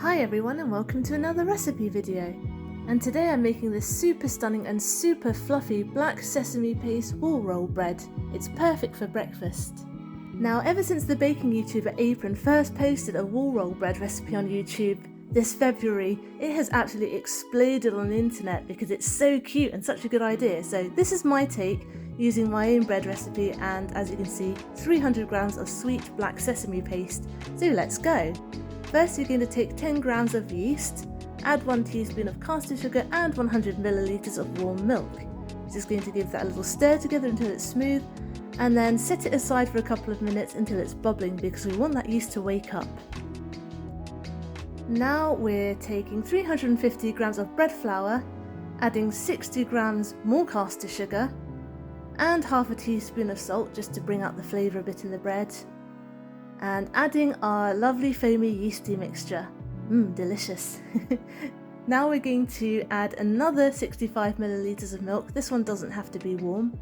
Hi everyone and welcome to another recipe video. And today I'm making this super stunning and super fluffy black sesame paste wool roll bread. It's perfect for breakfast. Now ever since the baking YouTuber Apron first posted a wool roll bread recipe on YouTube this February, it has absolutely exploded on the internet because it's so cute and such a good idea. So this is my take using my own bread recipe, and as you can see, 300 grams of sweet black sesame paste. So let's go. First you're going to take 10 grams of yeast, add 1 teaspoon of caster sugar and 100 milliliters of warm milk. Just going to give that a little stir together until it's smooth, and then set it aside for a couple of minutes until it's bubbling because we want that yeast to wake up. Now we're taking 350 grams of bread flour, adding 60 grams more caster sugar, and half a teaspoon of salt just to bring out the flavour a bit in the bread, and adding our lovely foamy yeasty mixture. Delicious. Now we're going to add another 65 milliliters of milk. This one doesn't have to be warm.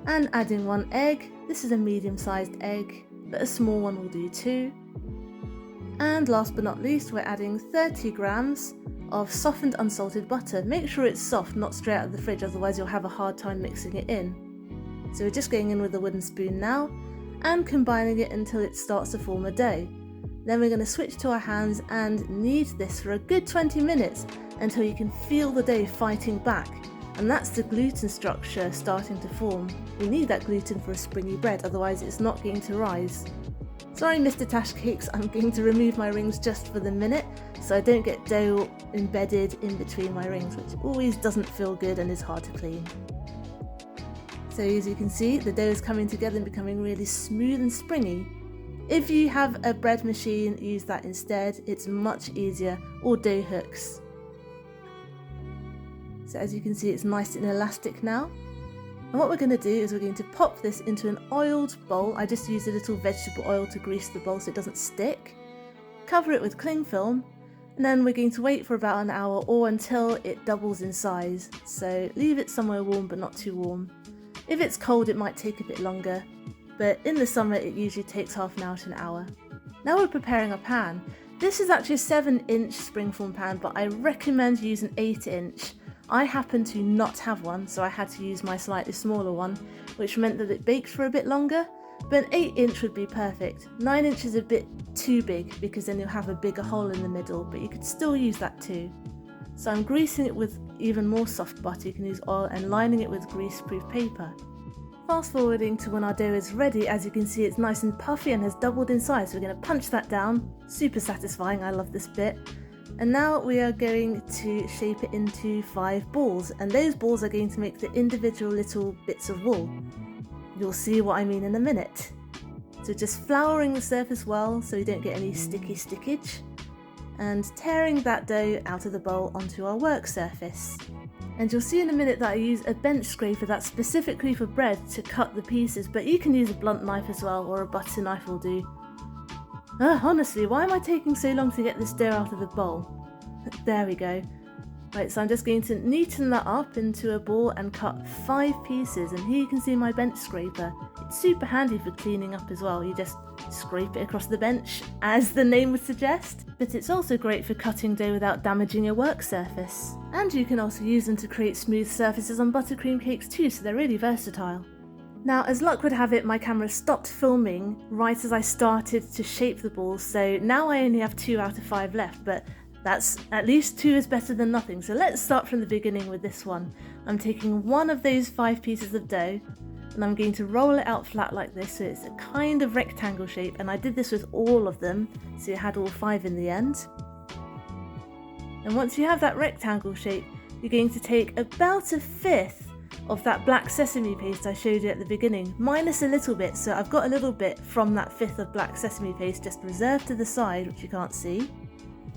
And adding 1 egg. This is a medium-sized egg, but a small one will do too. And last but not least, we're adding 30 grams of softened unsalted butter. Make sure it's soft, not straight out of the fridge, otherwise you'll have a hard time mixing it in. So we're just going in with a wooden spoon now and combining it until it starts to form a dough. Then we're going to switch to our hands and knead this for a good 20 minutes until you can feel the dough fighting back, and that's the gluten structure starting to form. We need that gluten for a springy bread, otherwise it's not going to rise. Sorry Mr. Tash Cakes, I'm going to remove my rings just for the minute so I don't get dough embedded in between my rings, which always doesn't feel good and is hard to clean. So as you can see, the dough is coming together and becoming really smooth and springy. If you have a bread machine, use that instead, it's much easier, or dough hooks. So as you can see, it's nice and elastic now. And what we're going to do is we're going to pop this into an oiled bowl. I just used a little vegetable oil to grease the bowl so it doesn't stick. Cover it with cling film, and then we're going to wait for about an hour or until it doubles in size. So leave it somewhere warm but not too warm. If it's cold it might take a bit longer, but in the summer it usually takes half an hour to an hour. Now we're preparing a pan. This is actually a 7-inch springform pan, but I recommend using 8-inch. I happen to not have one, so I had to use my slightly smaller one, which meant that it baked for a bit longer, but an 8-inch would be perfect. 9-inch is a bit too big because then you'll have a bigger hole in the middle, but you could still use that too. So I'm greasing it with even more soft butter, you can use oil, and lining it with grease-proof paper. Fast forwarding to when our dough is ready, as you can see it's nice and puffy and has doubled in size, so we're going to punch that down. Super satisfying, I love this bit. And now we are going to shape it into 5 balls, and those balls are going to make the individual little bits of wool. You'll see what I mean in a minute. So just flouring the surface well so you don't get any sticky stickage, and tearing that dough out of the bowl onto our work surface. And you'll see in a minute that I use a bench scraper that's specifically for bread to cut the pieces, but you can use a blunt knife as well, or a butter knife will do. Honestly, why am I taking so long to get this dough out of the bowl? There we go. Right, so I'm just going to neaten that up into a ball and cut 5 pieces, and here you can see my bench scraper. It's super handy for cleaning up as well. You just scrape it across the bench, as the name would suggest, but it's also great for cutting dough without damaging your work surface. And you can also use them to create smooth surfaces on buttercream cakes too, so they're really versatile. Now, as luck would have it, my camera stopped filming right as I started to shape the balls, so now I only have 2 out of 5 left, but that's at least 2 is better than nothing. So let's start from the beginning with this one. I'm taking one of those 5 pieces of dough and I'm going to roll it out flat like this, so it's a kind of rectangle shape, and I did this with all of them, so you had all 5 in the end. And once you have that rectangle shape, you're going to take about 1/5 of that black sesame paste I showed you at the beginning, minus a little bit, so I've got a little bit from that 1/5 of black sesame paste just reserved to the side, which you can't see.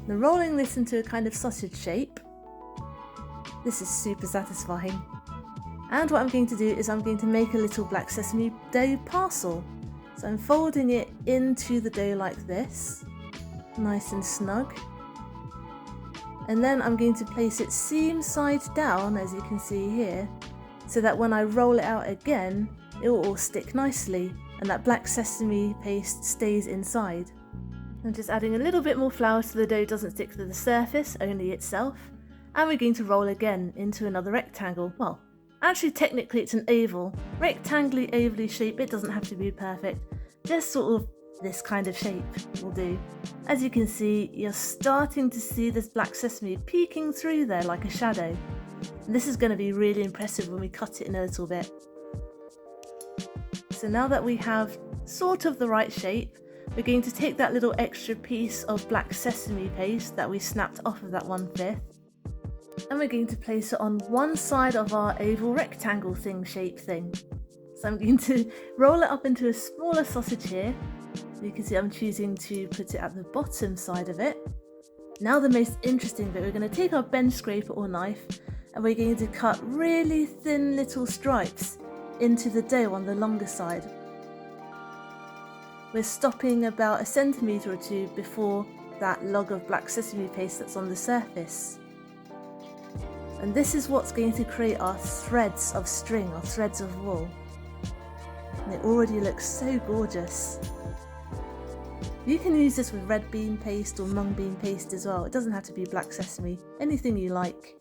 Now rolling this into a kind of sausage shape. This is super satisfying. And what I'm going to do is I'm going to make a little black sesame dough parcel. So I'm folding it into the dough like this, nice and snug. And then I'm going to place it seam side down, as you can see here, so that when I roll it out again, it will all stick nicely and that black sesame paste stays inside. I'm just adding a little bit more flour so the dough doesn't stick to the surface, only itself. And we're going to roll again into another rectangle. Well, actually technically it's an oval. Rectangly, ovally shape, it doesn't have to be perfect. Just sort of this kind of shape will do. As you can see, you're starting to see this black sesame peeking through there like a shadow. And this is going to be really impressive when we cut it in a little bit. So now that we have sort of the right shape, we're going to take that little extra piece of black sesame paste that we snapped off of that 1/5, and we're going to place it on one side of our oval rectangle shape thing. So I'm going to roll it up into a smaller sausage here. You can see I'm choosing to put it at the bottom side of it. Now the most interesting bit, we're going to take our bench scraper or knife and we're going to cut really thin little stripes into the dough on the longer side. We're stopping about 1 centimetre or 2 before that log of black sesame paste that's on the surface. And this is what's going to create our threads of string, or threads of wool. And it already looks so gorgeous. You can use this with red bean paste or mung bean paste as well. It doesn't have to be black sesame, anything you like.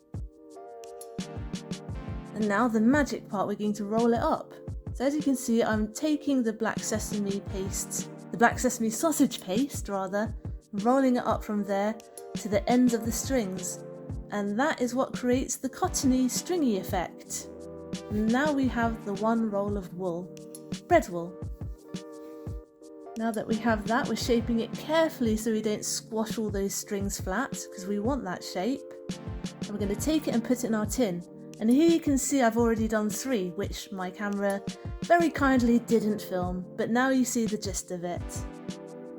And now the magic part, we're going to roll it up. So as you can see, I'm taking the black sesame sausage paste rather, rolling it up from there to the ends of the strings. And that is what creates the cottony, stringy effect. Now we have the one roll of wool, bread wool. Now that we have that, we're shaping it carefully so we don't squash all those strings flat, because we want that shape. And we're going to take it and put it in our tin. And here you can see I've already done 3, which my camera very kindly didn't film, but now you see the gist of it.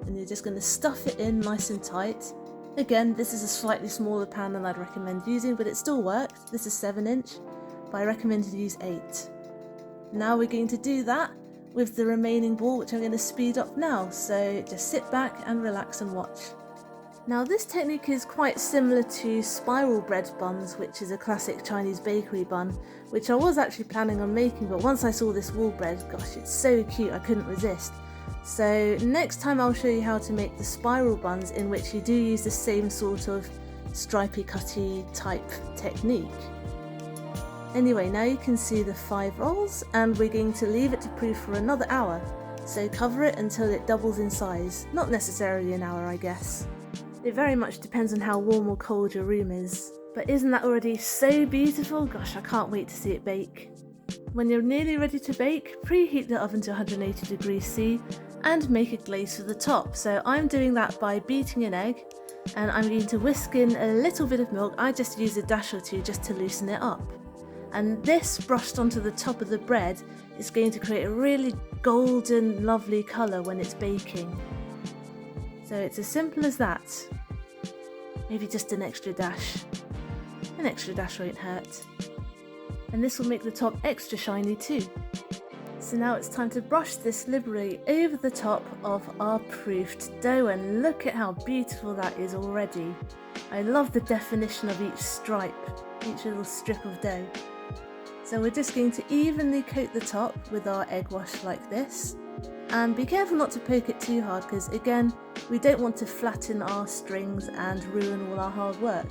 And you're just going to stuff it in nice and tight. Again, this is a slightly smaller pan than I'd recommend using, but it still worked. This is 7-inch, but I recommend you use 8. Now we're going to do that with the remaining ball, which I'm going to speed up now, so just sit back and relax and watch. Now this technique is quite similar to spiral bread buns, which is a classic Chinese bakery bun, which I was actually planning on making, but once I saw this wool bread, gosh, it's so cute, I couldn't resist. So next time I'll show you how to make the spiral buns, in which you do use the same sort of stripy cutty type technique. Anyway, now you can see the 5 rolls, and we're going to leave it to proof for another hour. So cover it until it doubles in size, not necessarily an hour I guess. It very much depends on how warm or cold your room is. But isn't that already so beautiful? Gosh, I can't wait to see it bake. When you're nearly ready to bake, preheat the oven to 180 degrees C and make a glaze for the top. So I'm doing that by beating an egg, and I'm going to whisk in a little bit of milk. I just use a dash or 2 just to loosen it up. And this brushed onto the top of the bread is going to create a really golden, lovely colour when it's baking. So it's as simple as that. Maybe just an extra dash. An extra dash won't hurt. And this will make the top extra shiny too. So now it's time to brush this liberally over the top of our proofed dough, and look at how beautiful that is already. I love the definition of each stripe, each little strip of dough. So we're just going to evenly coat the top with our egg wash like this. And be careful not to poke it too hard, because again, we don't want to flatten our strings and ruin all our hard work.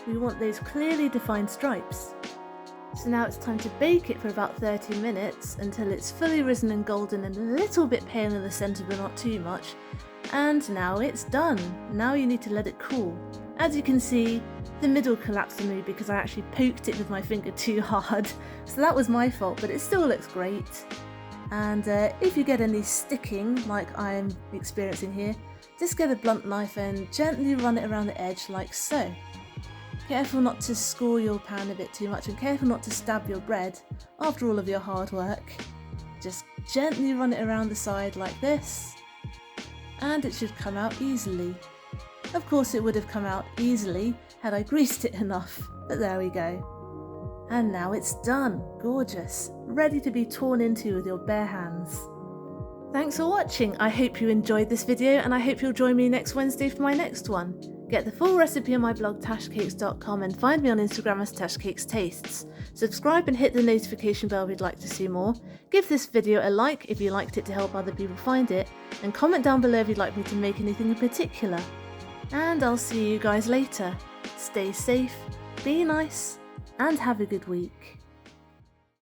We want those clearly defined stripes. So now it's time to bake it for about 30 minutes until it's fully risen and golden and a little bit pale in the centre, but not too much. And now it's done. Now you need to let it cool. As you can see, the middle collapsed on me because I actually poked it with my finger too hard. So that was my fault, but it still looks great. And if you get any sticking like I'm experiencing here, just get a blunt knife and gently run it around the edge like so. Careful not to score your pan a bit too much, and careful not to stab your bread after all of your hard work. Just gently run it around the side like this, and it should come out easily. Of course it would have come out easily had I greased it enough, but there we go. And now it's done, gorgeous, ready to be torn into with your bare hands. Thanks for watching. I hope you enjoyed this video, and I hope you'll join me next Wednesday for my next one. Get the full recipe on my blog tashcakes.com, and find me on Instagram as tashcakestastes. Subscribe and hit the notification bell if you'd like to see more. Give this video a like if you liked it to help other people find it, And comment down below if you'd like me to make anything in particular. And I'll see you guys later. Stay safe, be nice, and have a good week.